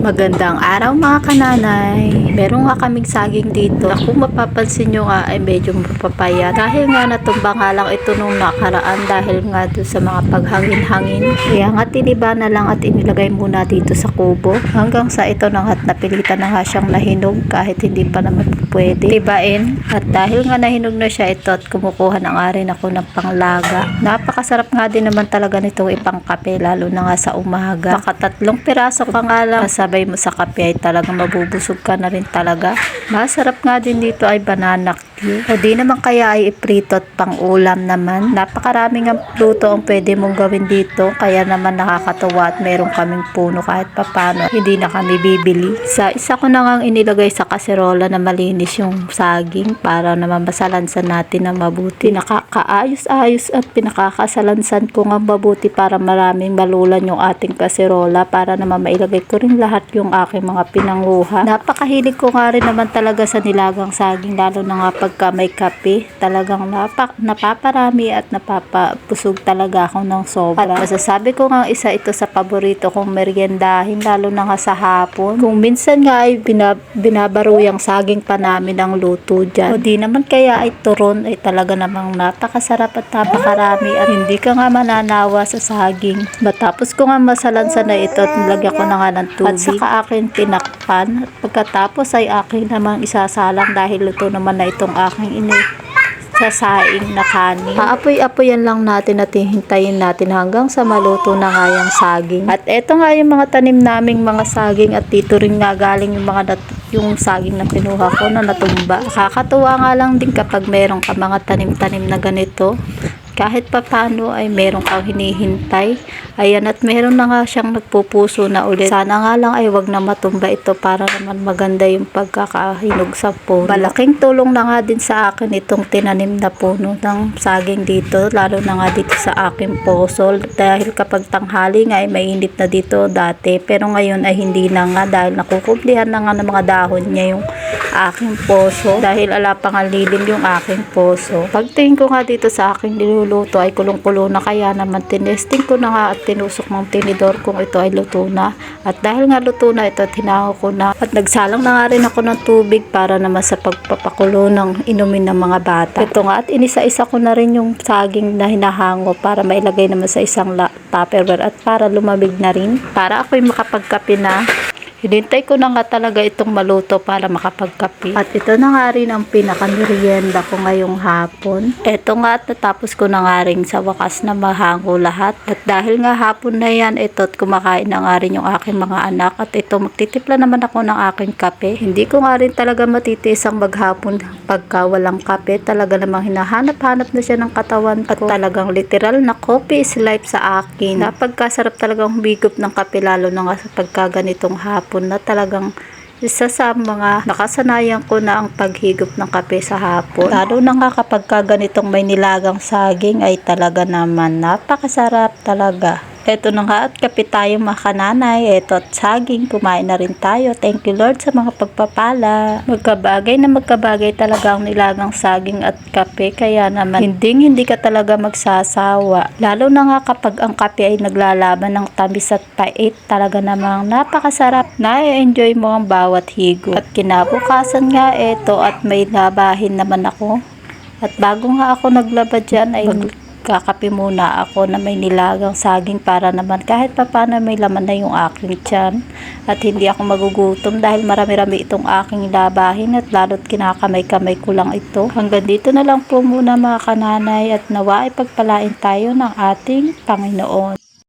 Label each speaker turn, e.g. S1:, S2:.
S1: Magandang araw mga kananay. Meron nga kaming saging dito. Kung mapapansin nyo nga ay medyo mapapaya. Dahil nga natumba nga lang ito nung nakaraan dahil nga doon sa mga paghangin-hangin. Kaya nga tiniba na lang at inilagay muna dito sa kubo. Hanggang sa ito na nga at napilitan na nga siyang nahinog kahit hindi pa naman pwede tibain. At dahil nga nahinog na siya ito at kumukuha na nga rin ako ng panglaga. Napakasarap nga din naman talaga nitong ipangkape lalo na nga sa umaga. Makatatlong piraso pa nga lang kasabay mo sa kape ay talagang mabubusog ka na rin talaga. Masarap nga din dito ay banana cue. O di naman kaya ay iprito at pang ulam naman. Napakaraming ang luto ang pwede mong gawin dito. Kaya naman nakakatawa at meron kaming puno kahit papano. Hindi na kami bibili. Sa isa ko na nga inilagay sa kaserola na malinis yung saging para naman masalansan natin na mabuti. Nakakaayos-ayos at pinakakasalansan ko nga mabuti para maraming malulan yung ating kaserola para naman mailagay ko rin lahat yung aking mga pinanguha. Napakahilig ko nga rin naman talaga sa nilagang saging lalo na nga pagka may kape. Talagang napaparami at napapabusog talaga ako ng sobra. At masasabi ko nga isa ito sa paborito kong meriendahin lalo na nga sa hapon. Kung minsan nga ay binabaruyang saging pa namin ang luto dyan. O di naman kaya ay turon ay talaga namang napakasarap at napakarami at hindi ka nga mananawa sa saging. Matapos ko nga masalansan na ito at nilagyan ko na nga ng tubig. At saka akin tinakpan at pagkatapos ay akin namang isasalang dahil luto naman na itong aking sasaing na kanin. Aapoy-apoyan lang natin at hintayin natin hanggang sa maluto na nga yung saging. At eto nga yung mga tanim naming mga saging at dito rin nga galing yung saging na kinuha ko na natumba. Kakatuwa nga lang din kapag meron ka mga tanim-tanim na ganito. Kahit papano ay meron kang hinihintay. Ayan, at meron na nga siyang nagpupuso na ulit. Sana nga lang ay wag na matumba ito para naman maganda yung pagkakahinog sa puno. Malaking tulong na nga din sa akin itong tinanim na puno ng saging dito. Lalo na nga dito sa aking posol. Dahil kapag tanghali nga ay mainit na dito dati. Pero ngayon ay hindi na nga dahil nakukublihan na nga ng mga dahon niya yung aking poso. Dahil ala pang lilim yung aking poso. Pagtingin ko nga dito sa aking niluluto ay kulong-kulo na kaya naman tinesting ko na nga at tinusok ng tinidor kung ito ay luto na. At dahil nga luto na ito, tinaho ko na. At nagsalang na nga rin ako ng tubig para naman sa pagpapakulo ng inumin ng mga bata. Ito nga at inisa-isa ko na rin yung saging na hinahango para mailagay naman sa isang tupperware at para lumamig na rin. Para ako'y makapagkape na. Hinintay ko na nga talaga itong maluto para makapagkape. At ito na nga rin ang pinaka-merienda ko ngayong hapon. Ito nga at natapos ko na nga rin sa wakas na mahango lahat. At dahil nga hapon na yan, ito at kumakain na nga rin yung aking mga anak. At ito magtitipla naman ako ng aking kape. Hindi ko nga rin talaga matitiis ang maghapon pagka walang kape. Talaga namang hinahanap-hanap na siya ng katawan ko. At talagang literal na coffee is life sa akin. Napagkasarap talagang humigop ng kape lalo na nga sa pagkaganitong hapon na talagang isa sa mga nakasanayan ko na ang paghigop ng kape sa hapon. Lalo na nga kapag ganitong may nilagang saging ay talaga naman napakasarap talaga. Eto na nga at kape tayo mga kananay. Eto at saging, kumain na rin tayo. Thank you Lord sa mga pagpapala. Magkabagay na magkabagay talaga ang nilagang saging at kape. Kaya naman hindi ka talaga magsasawa. Lalo na nga kapag ang kape ay naglalaban ng tamis at pait. Talaga namang napakasarap. Na-enjoy mo ang bawat higo. At kinabukasan nga eto at may labahin naman ako. At bago nga ako naglaba dyan ay kakape muna ako na may nilagang saging para naman kahit papano may laman na yung aking tiyan at hindi ako magugutom dahil marami-rami itong aking labahin at lalo't kinakamay-kamay ko lang ito. Hanggang dito na lang po muna mga kananay at nawa ay pagpalain tayo ng ating Panginoon.